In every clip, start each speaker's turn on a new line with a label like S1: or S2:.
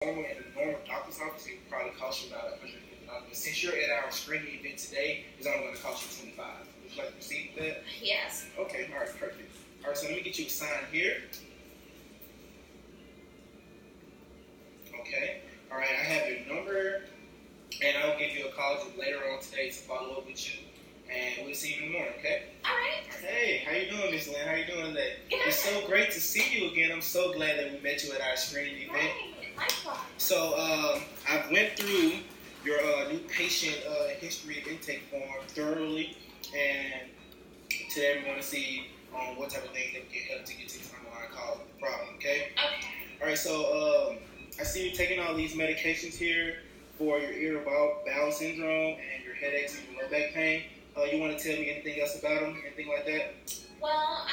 S1: normal in a normal doctor's office, it would probably cost you about $150. But since you're at our screening event today, it's only going to cost you $25. Would you like to proceed with that?
S2: Yes.
S1: Okay, all right, perfect. All right, so let me get you a sign here. Okay, all right, I have your number, and I'll give you a call later on today to follow up with you. And we'll see you in the morning, okay?
S2: All right.
S1: Hey, how you doing, Miss Lynn? How you doing today?
S2: Good.
S1: It's so great to see you again. I'm so glad that we met you at our screening event.
S2: Right. Likewise.
S1: So I went through your new patient history intake form thoroughly, and today we want to see what type of things that we can help to get to the underlying cause of the problem, okay?
S2: Okay.
S1: All right, so I see you taking all these medications here for your irritable bowel syndrome and your headaches and your low back pain. You want to tell me anything else about them, anything like that?
S2: Well,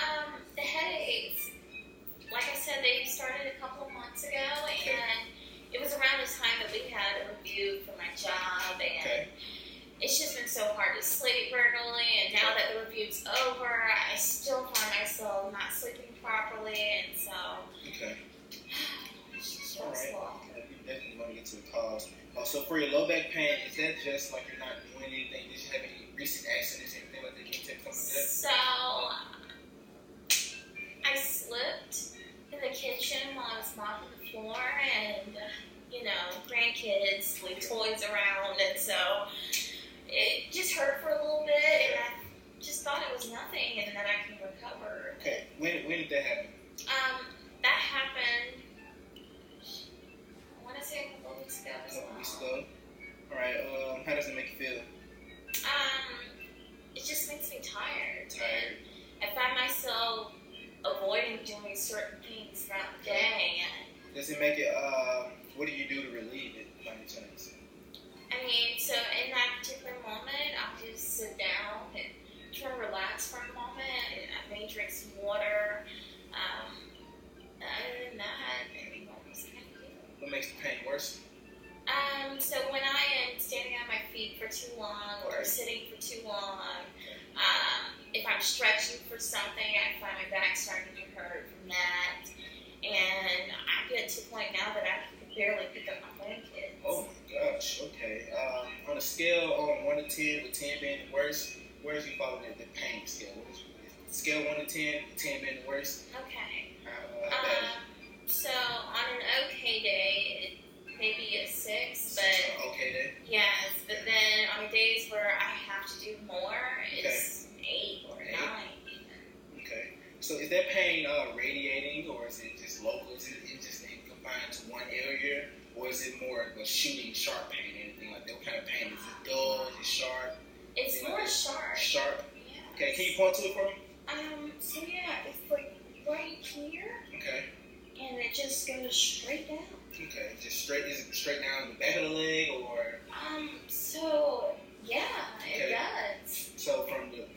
S2: the headaches, like I said, they started a couple of months ago, and it was around this time that we had a review for my job, and it's just been so hard to sleep regularly, and now that the review's over, I still find myself not sleeping properly, and so it's just stressful.
S1: All right. You definitely want to get to the cause. So for your low back pain, is that just like you're not doing anything? Did you have any recent accidents, anything like that? Can you take something like that?
S2: So I slipped in the kitchen while I was mopping the floor, and grandkids leave toys around, and so it just hurt for a little bit, and I just thought it was nothing, and then I can recover.
S1: Okay, when did that happen?
S2: That happened, I want to say a couple of weeks ago.
S1: A couple of weeks ago. All right. How does it make you feel?
S2: It just makes me tired.
S1: Tired.
S2: I find myself avoiding doing certain things throughout the day.
S1: Does it make it? What do you do to relieve it, by any chance?
S2: I mean, so in that particular moment, I'll just sit down and try to relax for a moment. I may drink some water. Other than that, every moment's kind of good.
S1: What makes the pain worse?
S2: So when I am standing on my feet for too long or sitting for too long, if I'm stretching for something, I find my back starting to hurt from that. And I get to the point now that I can barely pick up my grandkids.
S1: Oh my gosh, okay. On a scale on 1 to 10, with 10 being the worst, where do you follow the pain scale? Scale 1 to 10, 10 being the worst?
S2: Okay.
S1: How bad is it?
S2: So on an okay day, it may be a 6, but
S1: okay day?
S2: yes, but then on days where I have to do more, it's 8 or 9 even.
S1: Okay. So is that pain radiating, or is it just local? Is it just confined to one area, or is it more of a shooting sharp pain, anything like that? What kind of pain? Is it dull? Is it sharp?
S2: It's more like sharp.
S1: Sharp?
S2: Yeah.
S1: Okay, can you point to it for me?
S2: So yeah, it's like right here.
S1: Okay.
S2: And it just goes straight down.
S1: Okay, just straight. Is it straight down the back of the leg, or?
S2: So yeah, it does.
S1: So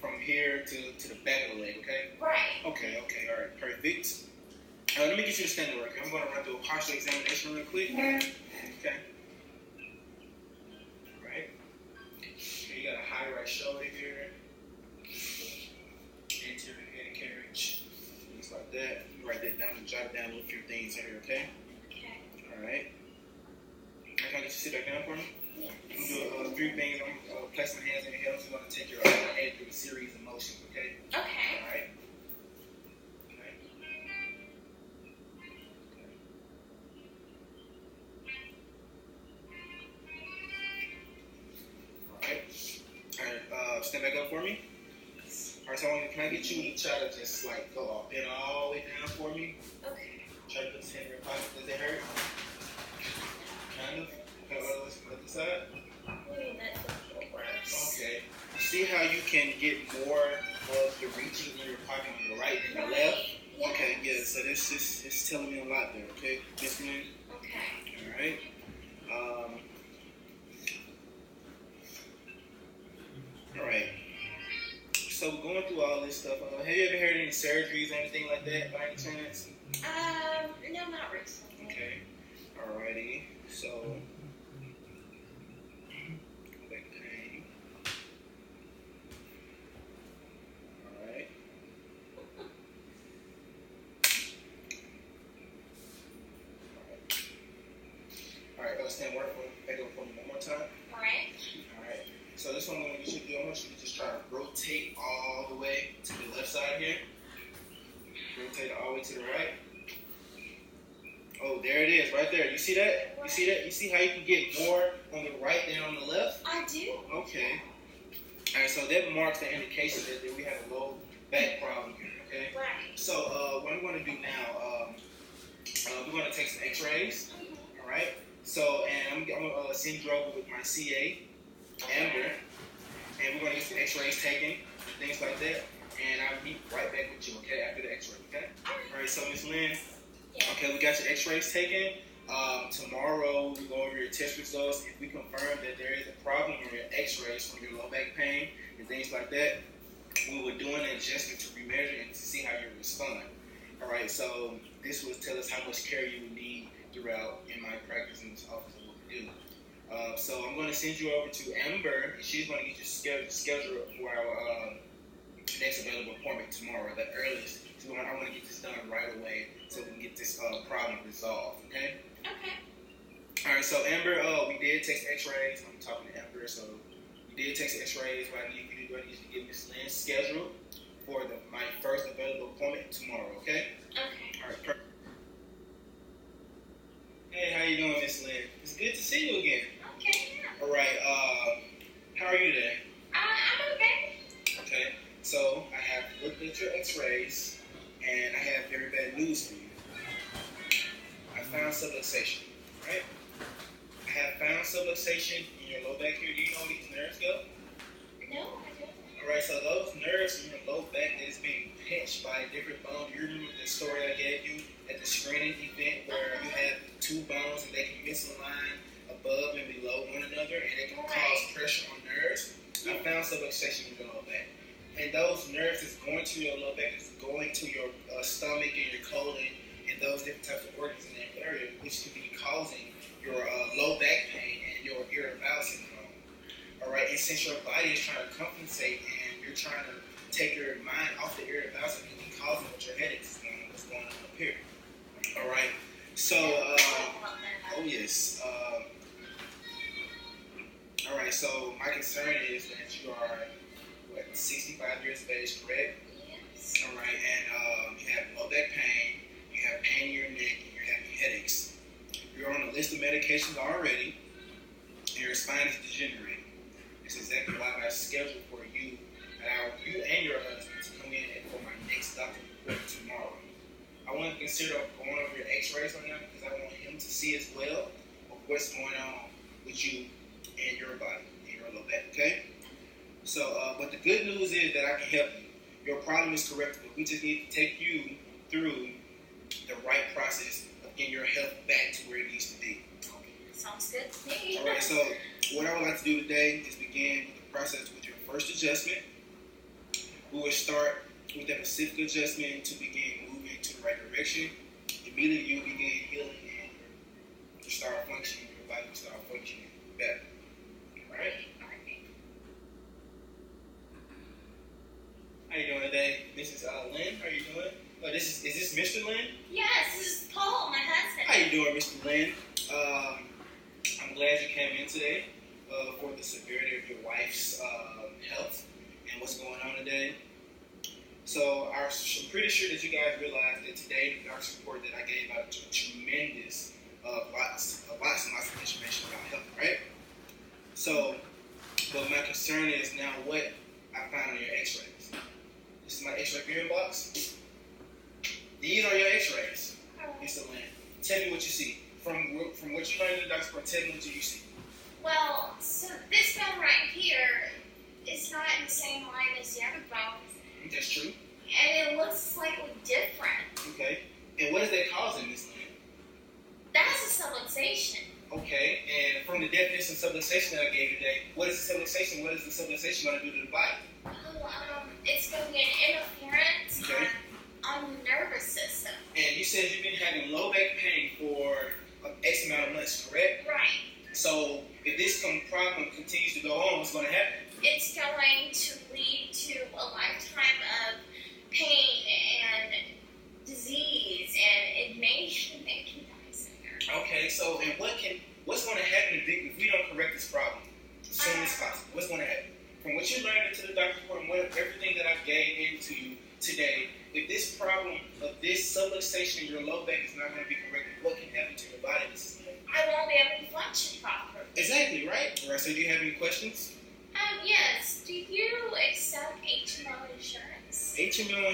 S1: from here to the back of the leg, okay?
S2: Right.
S1: Okay, all right, perfect. Let me get you the standing work. I'm going to run through a partial examination real quick. Okay. All right. Okay, you got a high right shoulder here. Anterior head carriage. Things like that. You write that down and jot down a few things here, okay?
S2: Okay.
S1: All right. Can I get you to sit back down for me?
S2: Yes.
S1: I'm going to do 3 things. I'm going to place my hands in your head. I'm going to take your head through a series of motions, okay?
S2: Okay.
S1: All right. Stand back up for me. All right, so can I get you to try to just like go up and all the way down for me?
S2: Okay.
S1: Try to put this hand in your pocket. Does it hurt? Kind of. Other side.
S2: That's a little worse.
S1: Okay. See how you can get more of the reaching in your pocket on your right than your left?
S2: Yes.
S1: Okay, yeah. So this is telling me a lot there. Okay, Miss Lynn.
S2: Okay.
S1: All right. All right. So going through all this stuff, have you ever had any surgeries or anything like that by any chance?
S2: No, not recently.
S1: Okay. Alrighty. So back pain. Alright. All right, stand back up for me one more time.
S2: All right.
S1: All right. So this one, I'm going to get you to do, I want you to just try to rotate all the way to the left side here. Rotate all the way to the right. Oh, there it is, right there. You see that? You see that? You see how you can get more on the right than on the left?
S2: I do.
S1: Okay. All right, so that marks the indication that we have a low back problem here, okay?
S2: Right.
S1: So what I'm going to do now, we're going to take some x-rays, all right? So, and I'm going to send you over with my CA, Amber, and we're going to get some x-rays taken, things like that, and I'll be right back with you, okay, after the x-ray, okay? All right, so Miss Lynn, okay, we got your x-rays taken. Tomorrow we go over your test results. If we confirm that there is a problem on your x-rays from your low back pain and things like that, we will do an adjustment to remeasure and to see how you respond. All right, so this will tell us how much care you will need throughout in my practice in this office of what we do. So I'm going to send you over to Amber, and she's going to get you scheduled for our next available appointment tomorrow, the earliest. So I want to get this done right away so we can get this problem resolved, okay?
S2: Okay.
S1: All right, so Amber, we did take x-rays. I'm talking to Amber, so we did take x-rays. What I need you to do, I need you to get Miss Lynn scheduled for my first available appointment tomorrow, okay?
S2: Okay.
S1: All right, perfect. Hey, how you doing, Miss Lynn? It's good to see you again.
S2: Okay, yeah.
S1: All right, how are you today?
S2: I'm okay.
S1: Okay, so I have looked at your x-rays, and I have very bad news for you. I found subluxation, right? I have found subluxation in your low back here. Do you know where these nerves go?
S2: No, I don't.
S1: All right, so those nerves in your low back that is being pinched by different bones. You remember the story I gave you at the screening event where you have two bones and they can misalign above and below one another and it can cause pressure on nerves? I found subluxation in your low back. And those nerves is going to your low back, is going to your stomach and your colon and those different types of organs in that area, which could be causing your low back pain and your irritable bowel syndrome. All right, and since your body is trying to compensate and you're trying to take your mind off the irritable bowel syndrome, it can cause what your headache is going on, what's going on up here. All right, so, oh yes. All right, so my concern is that you are, 65 years of age, correct?
S2: Yes.
S1: All right, and you have low back pain, you have pain in your neck, and you're having headaches. You're on a list of medications already, and your spine is degenerating. That's exactly why I scheduled for you and your husband to come in for my next doctor appointment tomorrow. I want to consider going over your x-rays right now because I want him to see as well of what's going on with you and your body and your low back, okay? So, but the good news is that I can help you. Your problem is correctable. We just need to take you through the right process of getting your health back to where it needs to be.
S2: Sounds good to me.
S1: All right, so what I would like to do today is begin with the process with your first adjustment. We will start with that specific adjustment to begin moving to the right direction. Immediately you'll begin healing and you start functioning, your body will start functioning better. All right? How you doing today? This is Lynn. How you doing? Is this Mr. Lynn?
S2: Yes, this is Paul, my husband.
S1: How you doing, Mr. Lynn? I'm glad you came in today for the severity of your wife's health and what's going on today. So I'm pretty sure that you guys realize that today the doctor's report that I gave out a tremendous lots and lots of information about health, right? So, but my concern is now what I found on your x-rays. This is my x-ray viewing box. These are your x-rays, Mr. Lynn. Tell me what you see. From what you learned in the doctor's report, tell me what you see.
S2: Well, so this bone right here is not in the same line as the other bones.
S1: That's true.
S2: And it looks slightly different.
S1: Okay. And what is that causing, Miss Lynn?
S2: That's a subluxation.
S1: Okay. And from the definition of subluxation that I gave you today, what is the subluxation? What is the subluxation going to do to the body?
S2: It's going to be an interference on the nervous system.
S1: And you said you've been having low back pain for X amount of months, correct?
S2: Right.
S1: So if this problem continues to go on, what's going to happen?
S2: It's going to lead to a lifetime of pain and disease, and it may even make you die sooner.
S1: Okay, so and what what's going to happen if we don't correct this problem as soon as possible? What's going to happen? From what you learned into the doctor's report and everything that I gave into you today, if this problem of this subluxation in your low back is not going to be corrected, what can happen to your body?
S2: I won't be able to function properly.
S1: Exactly, right? All right, so do you have any questions?
S2: Yes. Do you accept HMO insurance?
S1: HMO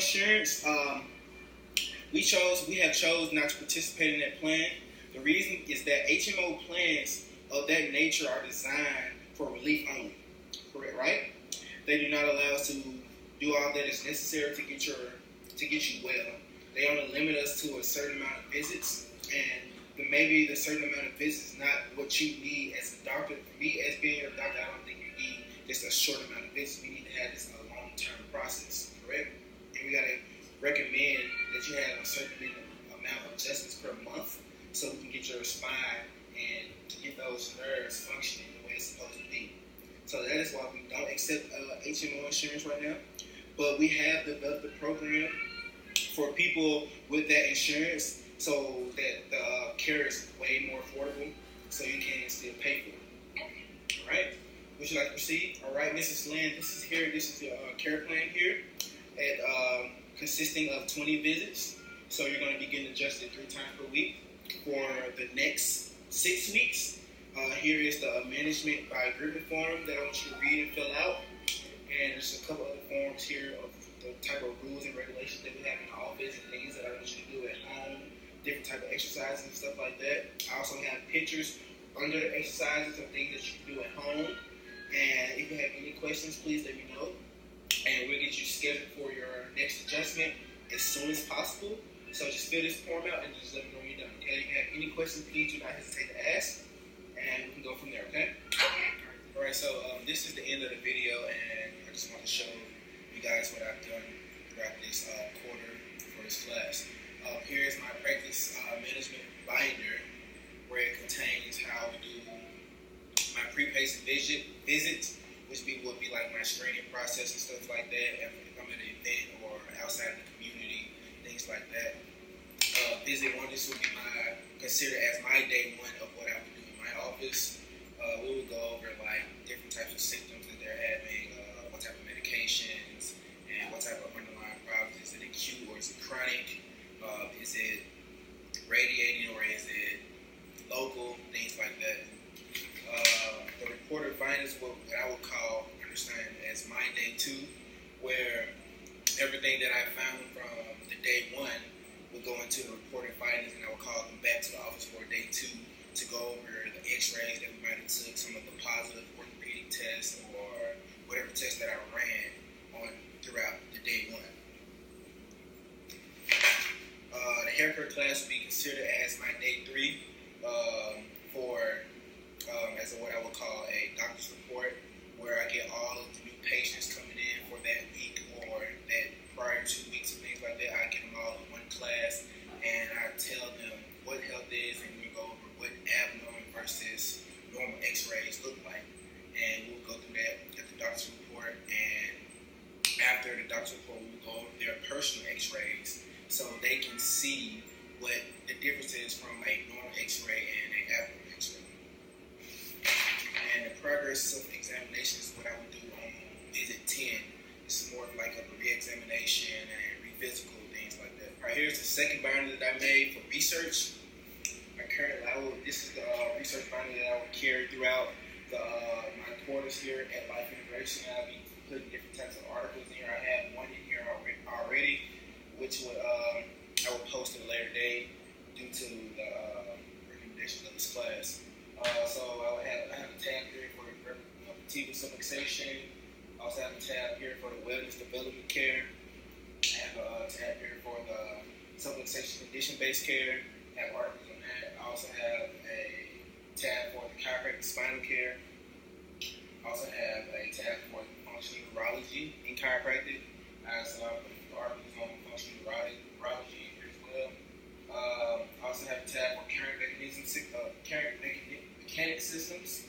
S1: insurance, we have chose not to participate in that plan. The reason is that HMO plans of that nature are designed for relief only. Correct, right? They do not allow us to do all that is necessary to get you well. They only limit us to a certain amount of visits, and maybe the certain amount of visits is not what you need as a doctor. For me, as being a doctor, I don't think you need just a short amount of visits. We need to have this a long-term process, correct? And we gotta recommend that you have a certain amount of adjustments per month, so we can get your spine and get those nerves functioning the way it's supposed to be. So that is why we don't accept HMO insurance right now. But we have developed a program for people with that insurance so that the care is way more affordable, so you can still pay for it. All right? Would you like to proceed? All right, Mrs. Lynn, this is your care plan here, consisting of 20 visits. So you're going to be getting adjusted 3 times per week for the next 6 weeks. Here is the management by agreement form that I want you to read and fill out. And there's a couple other forms here of the type of rules and regulations that we have in the office and things that I want you to do at home, different type of exercises and stuff like that. I also have pictures under the exercises of things that you can do at home. And if you have any questions, please let me know. And we'll get you scheduled for your next adjustment as soon as possible. So just fill this form out and just let me know when you're done. Okay? If you have any questions, please do not hesitate to ask. And we can go from there, okay?
S2: Okay.
S1: All right, so this is the end of the video, and I just want to show you guys what I've done throughout this quarter for this class. Here is my practice management binder, where it contains how we do my pre-patient visit, which would be like my screening process and stuff like that, if I'm at an event or outside of the community, things like that. Visit 1, this would be considered as my day 1 of what I would do in my office. We would go over like different types of symptoms that they're having, what type of medications, and what type of underlying problems. Is it acute or is it chronic? Is it radiating or is it local? Things like that. The reported findings, what I would understand as my day 2, where everything that I found from the day 1 would go into the reported findings, and I would call them back to the office for day 2 to go over the x-rays that we might have took, some of the positive orthopedic tests or whatever test that I ran on throughout the day 1. The haircut class would be considered as my day 3 as what I would call a doctor's report, where I get all of the new patients coming in for that week or that prior 2 weeks and things like that. I get them all in one class, and I tell them what health is, and we go over what abnormal versus normal x-rays look like. And we'll go through that at the doctor's report, and after the doctor's report, we'll go over their personal x-rays so they can see what the difference is from a normal x-ray and an abnormal x-ray. And the progress of examination is what I would do on visit 10. It's more like a re-examination and re-physical, things like that. All right, here's the second binder that I made for research. This is the research binder that I would carry throughout my quarters here at Life Integration. I'll be putting different types of articles in here. I have one in here already, which I will post at a later date due to the recommendations of this class. So I have a tab here for vertebral subluxation. I also have a tab here for the wellness development care. I have a tab here for the subluxation condition-based care. I have articles on that. I also have a tab for the chiropractic spinal care. I also have a tab for functional neurology in chiropractic. I also have articles on functional neurology here as well. I also have a tab for current mechanic systems.